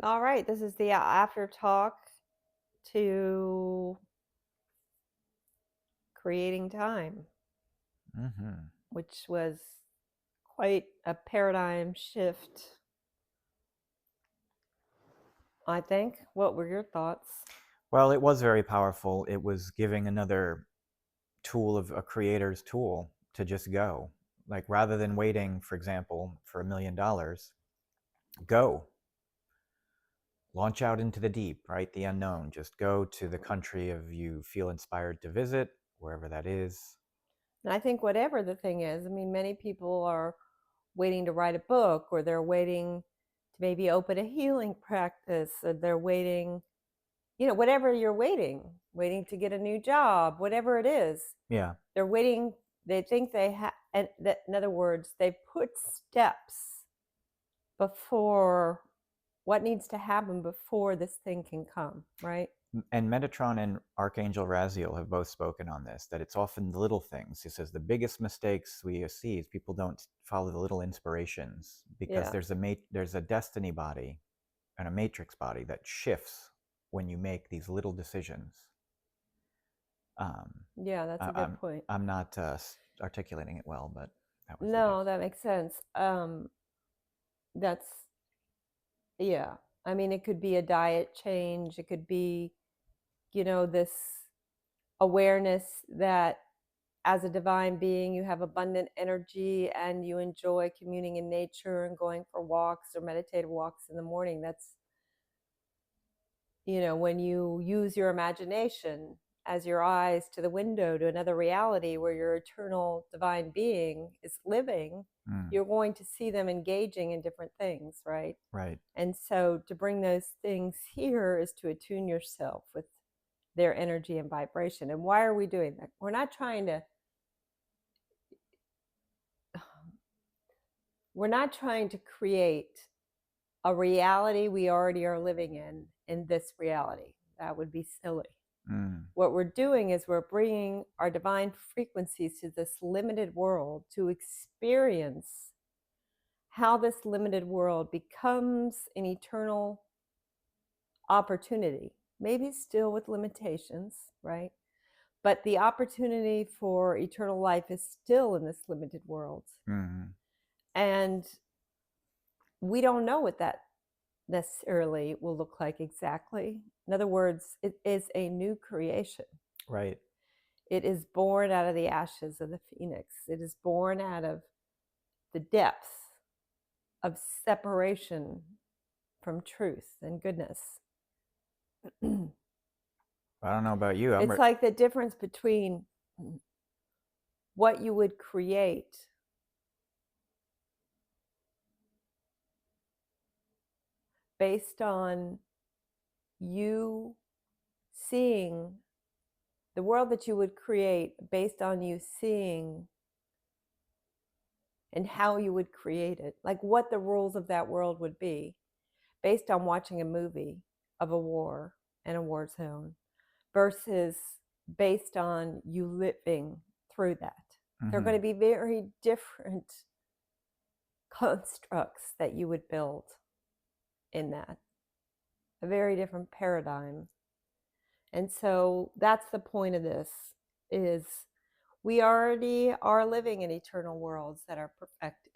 All right, this is the after talk to creating time, Hmm. which was quite a paradigm shift, I think. What were your thoughts? Well, it was very powerful. It was giving another tool of a creator's tool to just go. Like rather than waiting, for example, for $1 million, go. Launch out into the deep, right? The unknown. Just go to the country of you feel inspired to visit, wherever that is. And I think whatever the thing is, I mean, many people are waiting to write a book, or they're waiting to maybe open a healing practice, or they're waiting, whatever you're waiting to get a new job, whatever it is. Yeah. They're waiting. They think they have, and that, in other words, they put steps before what needs to happen before this thing can come, right? And Metatron and Archangel Raziel have both spoken on this, that it's often the little things. He says the biggest mistakes we see is people don't follow the little inspirations, because Yeah. there's a destiny body and a matrix body that shifts when you make these little decisions. Um, Yeah, that's I, a good point. I'm not articulating it well, but that was the No, gist. that makes sense. That's yeah. I mean, it could be a diet change. It could be, this awareness that as a divine being, you have abundant energy and you enjoy communing in nature and going for walks or meditative walks in the morning. That's, when you use your imagination as your eyes to the window to another reality where your eternal divine being is living, Mm, you're going to see them engaging in different things, right? right. And so to bring those things here is to attune yourself with their energy and vibration. And why are we doing that? We're not trying to create a reality we already are living in this reality. That would be silly. Mm, What we're doing is we're bringing our divine frequencies to this limited world to experience how this limited world becomes an eternal opportunity, maybe still with limitations, right? But the opportunity for eternal life is still in this limited world. mm, And we don't know what that necessarily will look like exactly. In other words, it is a new creation. right. It is born out of the ashes of the phoenix. It is born out of the depths of separation from truth and goodness. I don't know about you. It's like the difference between what you would create based on you seeing the world that you would create based on you seeing and how you would create it, like what the rules of that world would be based on watching a movie of a war and a war zone versus based on you living through that. They're Mm-hmm. going to be very different constructs that you would build in that, a very different paradigm. And so that's the point of this is we already are living in eternal worlds that are perfected.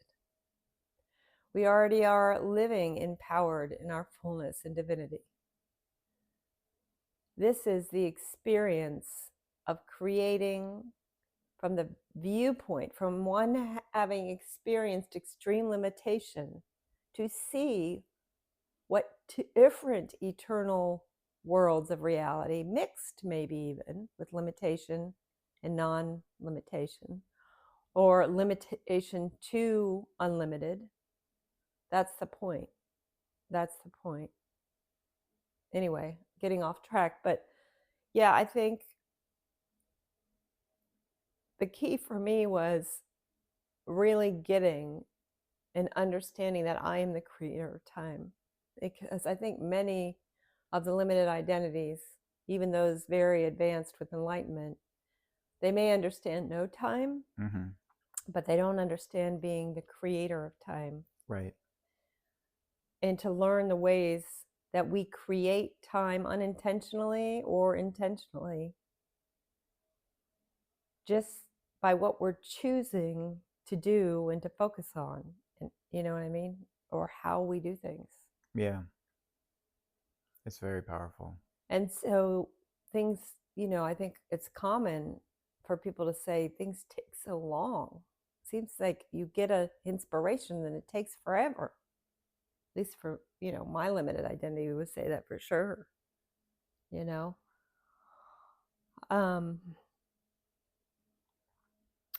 We already are living empowered in our fullness and divinity. This is the experience of creating from the viewpoint, from one having experienced extreme limitation, to see what different eternal worlds of reality, mixed maybe even with limitation and non limitation, or limitation to unlimited. That's the point. That's the point. Anyway, getting off track. But yeah, I think the key for me was really getting and understanding that I am the creator of time. Because I think many of the limited identities, even those very advanced with enlightenment, they may understand no time, Mm-hmm. but they don't understand being the creator of time Right. and to learn the ways. that we create time unintentionally or intentionally just by what we're choosing to do and to focus on. And you know what I mean? Or how we do things. Yeah, it's very powerful. And so things, I think it's common for people to say things take so long. Seems like you get a inspiration and it takes forever. At least for, my limited identity would say that for sure, you know. Um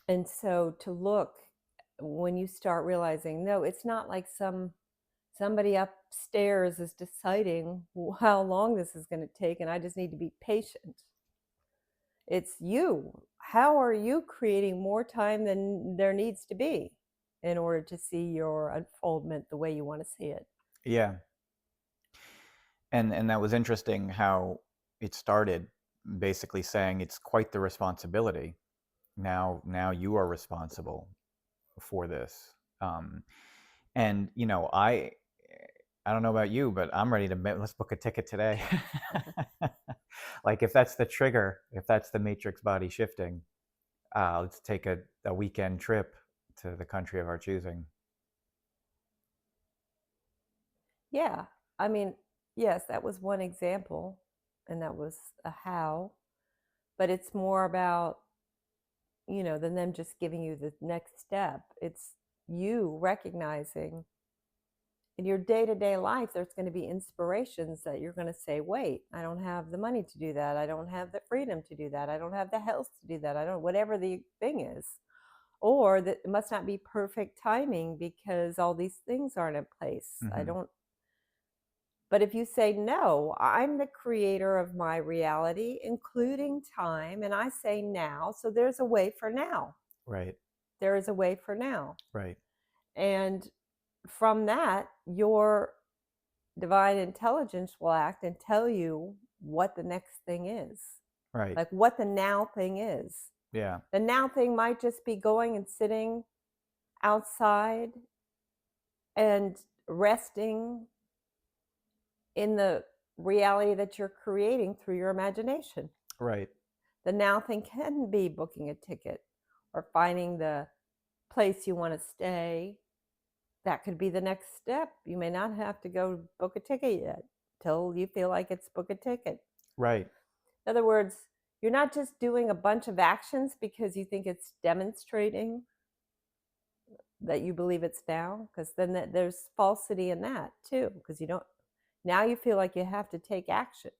and so to look when you start realizing, no, it's not like somebody upstairs is deciding how long this is going to take and I just need to be patient. It's you. How are you creating more time than there needs to be in order to see your unfoldment the way you want to see it? Yeah, and that was interesting how it started basically saying it's quite the responsibility. Now you are responsible for this. Um, and I don't know about you, but I'm ready to let's book a ticket today. Like if that's the trigger, if that's the matrix body shifting, let's take a weekend trip to the country of our choosing. Yeah. I mean, yes, that was one example, and that was a how, but it's more about, than them just giving you the next step. It's you recognizing in your day-to-day life there's going to be inspirations that you're going to say, wait, I don't have the money to do that, I don't have the freedom to do that, I don't have the health to do that, I don't, whatever the thing is, or that it must not be perfect timing because all these things aren't in place. I Hmm. don't. But if you say, no, I'm the creator of my reality, including time, and I say now, so there's a way for now. Right, There is a way for now. right, And from that, your divine intelligence will act and tell you what the next thing is, right. like what the now thing is. Yeah, The now thing might just be going and sitting outside and resting in the reality that you're creating through your imagination. right, The now thing can be booking a ticket or finding the place you want to stay. That could be the next step. You may not have to go book a ticket yet till you feel like it's book a ticket. right, In other words, you're not just doing a bunch of actions because you think it's demonstrating that you believe it's now, because then there's falsity in that too, because you don't, now you feel like you have to take action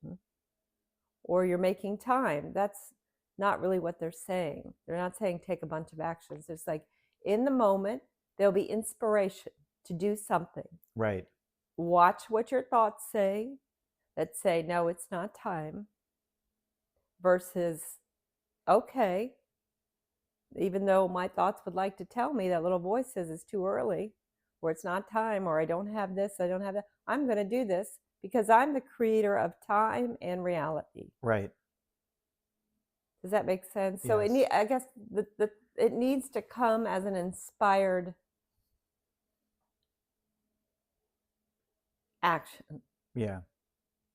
or you're making time. That's not really what they're saying. They're not saying take a bunch of actions. It's like in the moment, there'll be inspiration to do something. right, Watch what your thoughts say that say, no, it's not time, versus, okay, even though my thoughts would like to tell me, that little voice says it's too early, or it's not time, or I don't have this, I don't have that. I'm going to do this because I'm the creator of time and reality. right. Does that make sense? So Yes. I guess it needs to come as an inspired action, Yeah.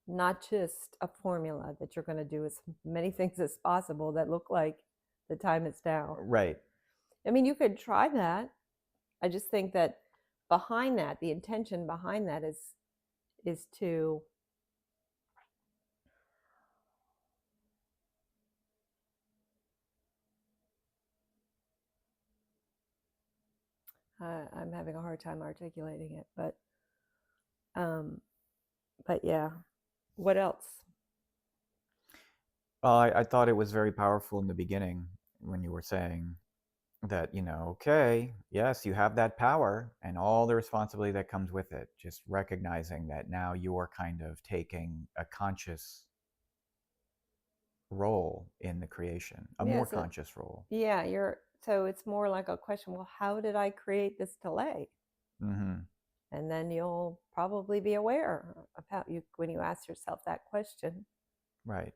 not just a formula that you're going to do as many things as possible that look like the time is now. Right. I mean, you could try that. I just think that behind that, the intention behind that is to I'm having a hard time articulating it, um, but yeah. What else? Well, I thought it was very powerful in the beginning when you were saying that, okay, yes, you have that power and all the responsibility that comes with it. Just recognizing that now you're kind of taking a conscious role in the creation, a Yeah, more so conscious role. yeah, you're so it's more like a question, well, how did I create this delay? Hmm. And then you'll probably be aware of how you when you ask yourself that question, Right.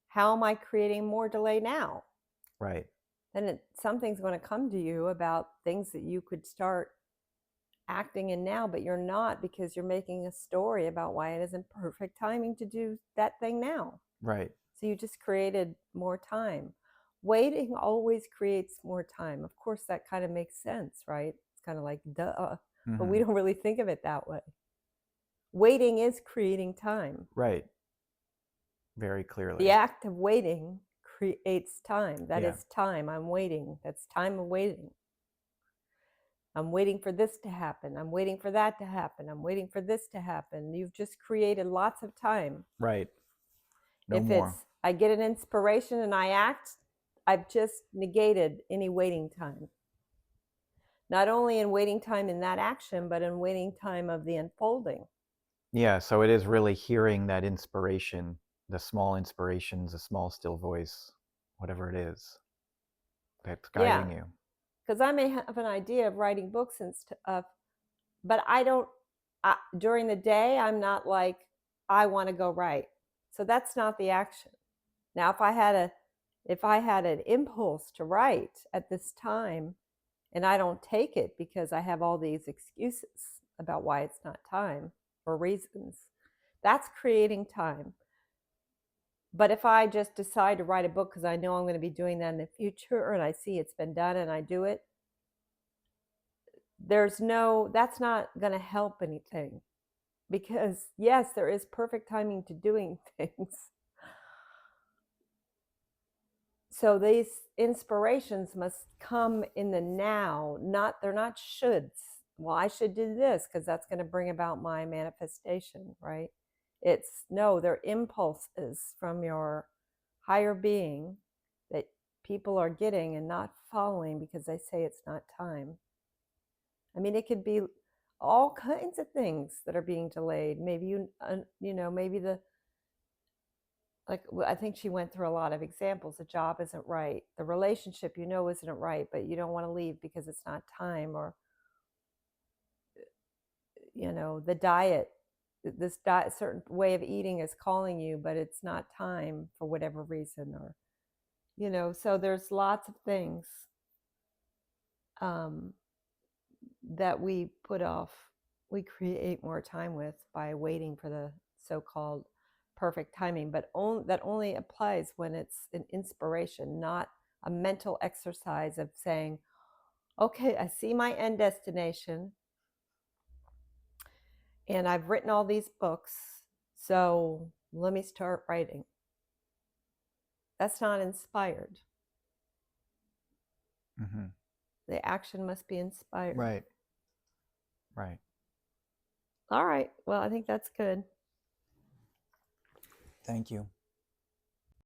how am I creating more delay now? Right. Then something's going to come to you about things that you could start acting in now, but you're not, because you're making a story about why it isn't perfect timing to do that thing now. Right. So you just created more time. Waiting always creates more time. Of course, that kind of makes sense, right? It's kind of like, duh, but we Mm-hmm. don't really think of it that way. Waiting is creating time. Right. Very The clearly. act of waiting creates time. That Yeah. is time. I'm waiting. That's time of waiting. I'm waiting for this to happen. I'm waiting for that to happen. I'm waiting for this to happen. You've just created lots of time. Right. No If more. it's, I get an inspiration and I act, I've just negated any waiting time. Not only in waiting time in that action, but in waiting time of the unfolding. Yeah. So it is really hearing that inspiration, the small inspirations, the small still voice, whatever it is that's Yeah. guiding you. Because I may have an idea of writing books and stuff, but I don't, during the day, I'm not like, I want to go write. So that's not the action. Now, if I had an impulse to write at this time and I don't take it because I have all these excuses about why it's not time or reasons, that's creating time. But if I just decide to write a book because I know I'm going to be doing that in the future and I see it's been done and I do it, that's not going to help anything, because yes, there is perfect timing to doing things. So these inspirations must come in the now, they're not shoulds. Well, I should do this because that's going to bring about my manifestation, right? It's no, they're impulses from your higher being that people are getting and not following because they say it's not time. I mean, it could be all kinds of things that are being delayed. Maybe maybe I think she went through a lot of examples. The job isn't right. The relationship, isn't right, but you don't want to leave because it's not time. Or, the diet, this diet, certain way of eating is calling you, but it's not time for whatever reason. Or, so there's lots of things um, that we put off, we create more time with by waiting for the so-called perfect timing, but that only applies when it's an inspiration, not a mental exercise of saying, okay, I see my end destination and I've written all these books, so let me start writing. That's not inspired. Mm-hmm. The action must be inspired. Right. Right. All right, well, I think that's good. Thank you.